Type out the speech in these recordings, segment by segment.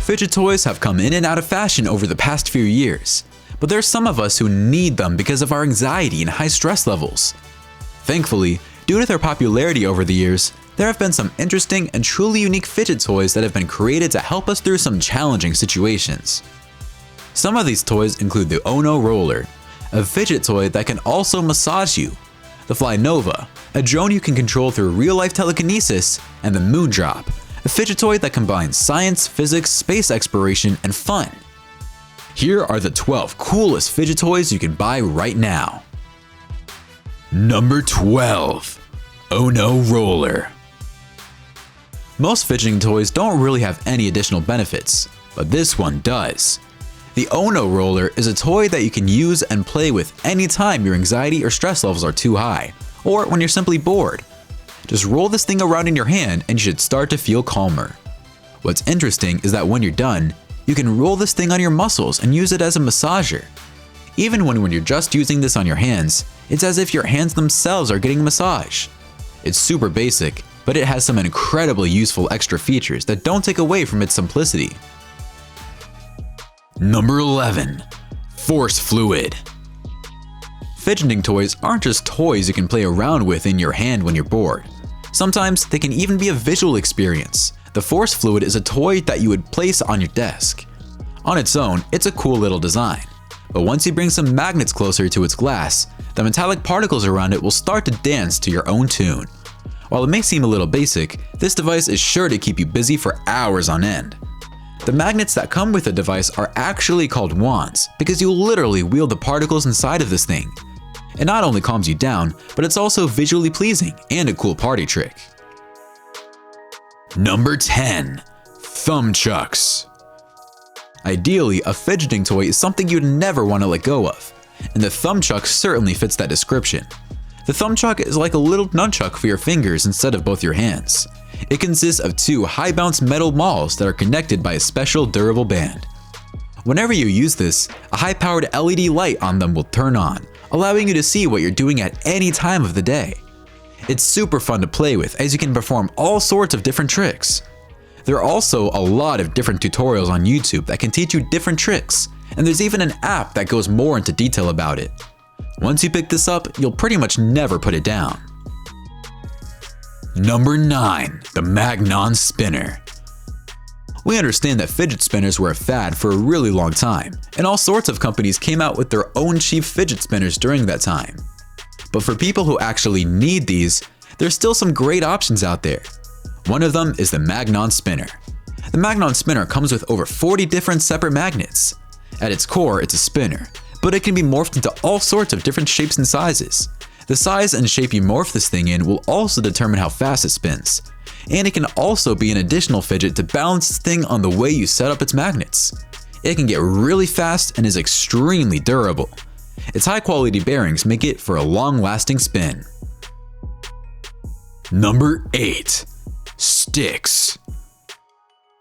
Fidget toys have come in and out of fashion over the past few years, but there are some of us who need them because of our anxiety and high stress levels. Thankfully, due to their popularity over the years, there have been some interesting and truly unique fidget toys that have been created to help us through some challenging situations. Some of these toys include the ONO Roller, a fidget toy that can also massage you, the FLYNOVA, a drone you can control through real-life telekinesis, and the Moondrop, a fidget toy that combines science, physics, space exploration, and fun. Here are the 12 coolest fidget toys you can buy right now. Number 12. ONO Roller. Most fidgeting toys don't really have any additional benefits, but this one does. The ONO Roller is a toy that you can use and play with anytime your anxiety or stress levels are too high, or when you're simply bored. Just roll this thing around in your hand and you should start to feel calmer. What's interesting is that when you're done, you can roll this thing on your muscles and use it as a massager. Even when you're just using this on your hands, it's as if your hands themselves are getting a massage. It's super basic, but it has some incredibly useful extra features that don't take away from its simplicity. Number 11. Force Fluid. Fidgeting toys aren't just toys you can play around with in your hand when you're bored. Sometimes they can even be a visual experience. The Force Fluid is a toy that you would place on your desk. On its own, it's a cool little design. But once you bring some magnets closer to its glass, the metallic particles around it will start to dance to your own tune. While it may seem a little basic, this device is sure to keep you busy for hours on end. The magnets that come with the device are actually called wands because you literally wield the particles inside of this thing. It not only calms you down, but it's also visually pleasing and a cool party trick. Number 10. Thumbchucks. Ideally, a fidgeting toy is something you'd never want to let go of, and the thumbchuck certainly fits that description. The thumbchuck is like a little nunchuck for your fingers instead of both your hands. It consists of two high-bounce metal balls that are connected by a special durable band. Whenever you use this, a high-powered LED light on them will turn on, allowing you to see what you're doing at any time of the day. It's super fun to play with as you can perform all sorts of different tricks. There are also a lot of different tutorials on YouTube that can teach you different tricks, and there's even an app that goes more into detail about it. Once you pick this up, you'll pretty much never put it down. Number 9. The MAGNON Spinner. We understand that fidget spinners were a fad for a really long time, and all sorts of companies came out with their own cheap fidget spinners during that time. But for people who actually need these, there's still some great options out there. One of them is the MAGNON Spinner. The MAGNON Spinner comes with over 40 different separate magnets. At its core, it's a spinner, but it can be morphed into all sorts of different shapes and sizes. The size and shape you morph this thing in will also determine how fast it spins. And it can also be an additional fidget to balance this thing on the way you set up its magnets. It can get really fast and is extremely durable. Its high quality bearings make it for a long-lasting spin. Number 8. STICS.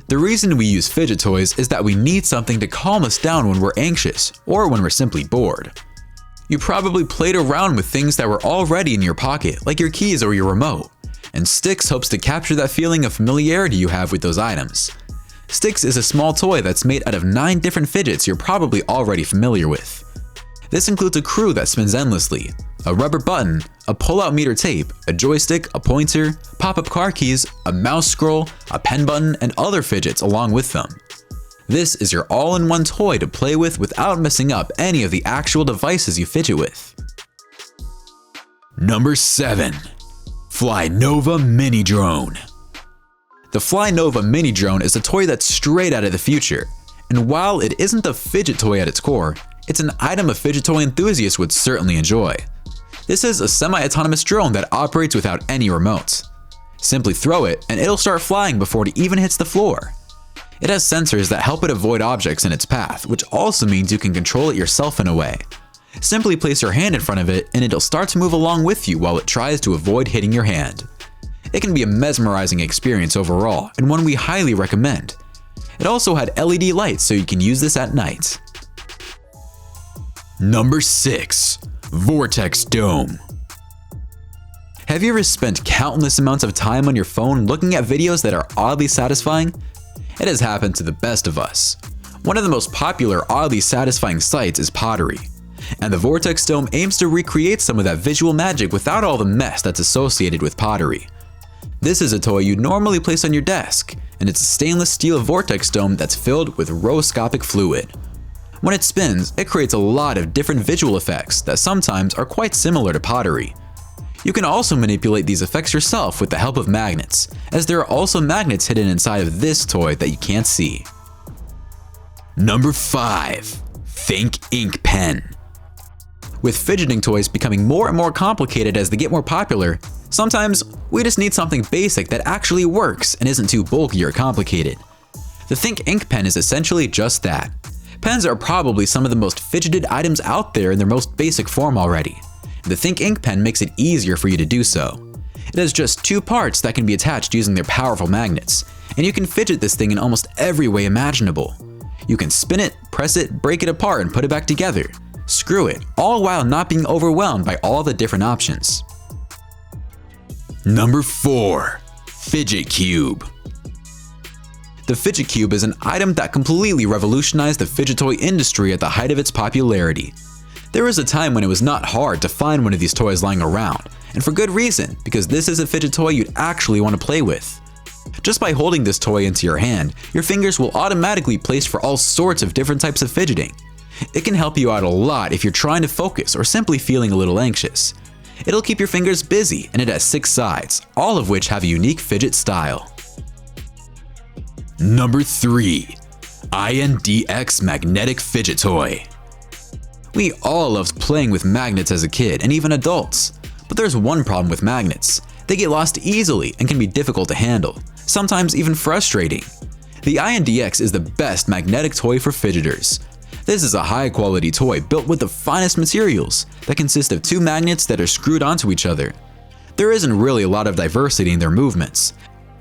The reason we use fidget toys is that we need something to calm us down when we're anxious or when we're simply bored. You probably played around with things that were already in your pocket, like your keys or your remote, and STICS hopes to capture that feeling of familiarity you have with those items. STICS is a small toy that's made out of 9 different fidgets you're probably already familiar with. This includes a crew that spins endlessly, a rubber button, a pull-out meter tape, a joystick, a pointer, pop-up car keys, a mouse scroll, a pen button, and other fidgets along with them. This is your all-in-one toy to play with without messing up any of the actual devices you fidget with. Number 7. FLYNOVA Mini Drone. The FLYNOVA Mini Drone is a toy that's straight out of the future, and while it isn't a fidget toy at its core, it's an item a fidget toy enthusiast would certainly enjoy. This is a semi-autonomous drone that operates without any remotes. Simply throw it and it'll start flying before it even hits the floor. It has sensors that help it avoid objects in its path, which also means you can control it yourself in a way. Simply place your hand in front of it and it'll start to move along with you while it tries to avoid hitting your hand. It can be a mesmerizing experience overall and one we highly recommend. It also had LED lights so you can use this at night. Number 6. VORTEX Dome. Have you ever spent countless amounts of time on your phone looking at videos that are oddly satisfying? It has happened to the best of us. One of the most popular, oddly satisfying sights is pottery, and the VORTEX dome aims to recreate some of that visual magic without all the mess that's associated with pottery. This is a toy you'd normally place on your desk, and it's a stainless steel VORTEX dome that's filled with roscopic fluid. When it spins, it creates a lot of different visual effects that sometimes are quite similar to pottery. You can also manipulate these effects yourself with the help of magnets, as there are also magnets hidden inside of this toy that you can't see. Number 5. Think Ink Pen. With fidgeting toys becoming more and more complicated as they get more popular, sometimes we just need something basic that actually works and isn't too bulky or complicated. The Think Ink Pen is essentially just that. Pens are probably some of the most fidgeted items out there in their most basic form already. The Think Ink Pen makes it easier for you to do so. It has just 2 parts that can be attached using their powerful magnets, and you can fidget this thing in almost every way imaginable. You can spin it, press it, break it apart, and put it back together. Screw it, all while not being overwhelmed by all the different options. Number 4. Fidget Cube. The Fidget Cube is an item that completely revolutionized the fidget toy industry at the height of its popularity. There was a time when it was not hard to find one of these toys lying around, and for good reason, because this is a fidget toy you'd actually want to play with. Just by holding this toy into your hand, your fingers will automatically place for all sorts of different types of fidgeting. It can help you out a lot if you're trying to focus or simply feeling a little anxious. It'll keep your fingers busy, and it has 6 sides, all of which have a unique fidget style. Number 3. INDX Magnetic Fidget Toy. We all loved playing with magnets as a kid, and even adults. But there's one problem with magnets. They get lost easily and can be difficult to handle, sometimes even frustrating. The INDX is the best magnetic toy for fidgeters. This is a high-quality toy built with the finest materials that consist of 2 magnets that are screwed onto each other. There isn't really a lot of diversity in their movements,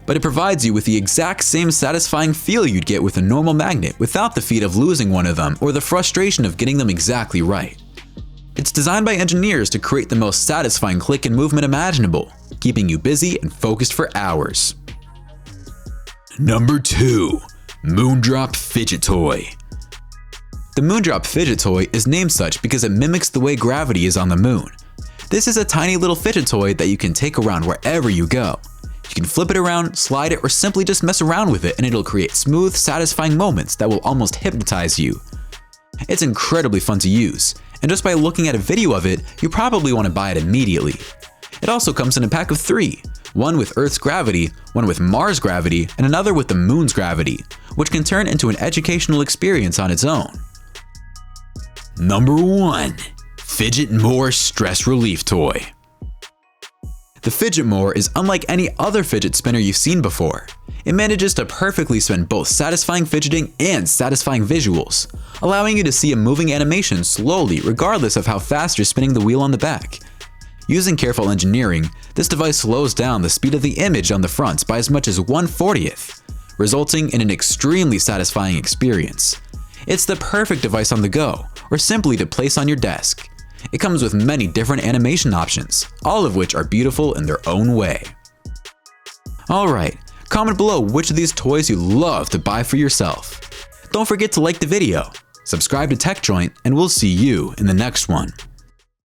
but it provides you with the exact same satisfying feel you'd get with a normal magnet without the feat of losing one of them or the frustration of getting them exactly right. It's designed by engineers to create the most satisfying click and movement imaginable, keeping you busy and focused for hours. Number 2. Moondrop Fidget Toy. The Moondrop Fidget Toy is named such because it mimics the way gravity is on the moon. This is a tiny little fidget toy that you can take around wherever you go. You can flip it around, slide it, or simply just mess around with it, and it'll create smooth, satisfying moments that will almost hypnotize you. It's incredibly fun to use, and just by looking at a video of it, you probably want to buy it immediately. It also comes in a pack of 3, one with Earth's gravity, one with Mars' gravity, and another with the Moon's gravity, which can turn into an educational experience on its own. Number 1. Fidget MOIRE Stress Relief Toy. The Fidget MOIRE is unlike any other fidget spinner you've seen before. It manages to perfectly spin both satisfying fidgeting and satisfying visuals, allowing you to see a moving animation slowly regardless of how fast you're spinning the wheel on the back. Using careful engineering, this device slows down the speed of the image on the front by as much as 1/40th, resulting in an extremely satisfying experience. It's the perfect device on the go, or simply to place on your desk. It comes with many different animation options, all of which are beautiful in their own way. Alright, comment below which of these toys you love to buy for yourself. Don't forget to like the video, subscribe to TechJoint, and we'll see you in the next one.